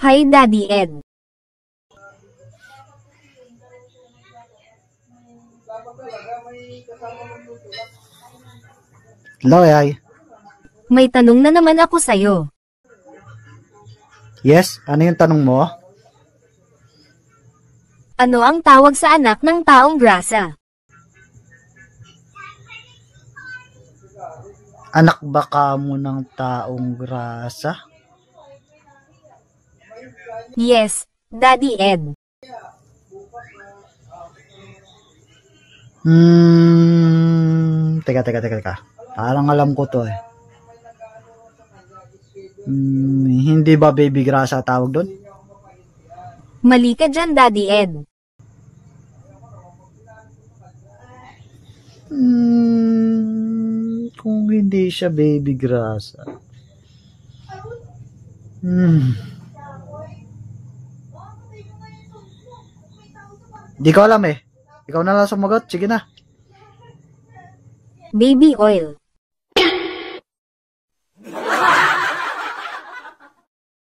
Hi Daddy Ed. Hello, Yay. May tanong na naman ako sa'yo. Yes, ano yung tanong mo? Ano ang tawag sa anak ng taong grasa? Anak ba kamo ng taong grasa? Yes, Daddy Ed. Teka. Parang alam ko to eh. Hindi ba baby grasa tawag doon? Mali ka dyan, Daddy Ed. Kung hindi siya baby grasa. Di ko alam eh. Ikaw na lang sumagot. Sige na. Baby oil.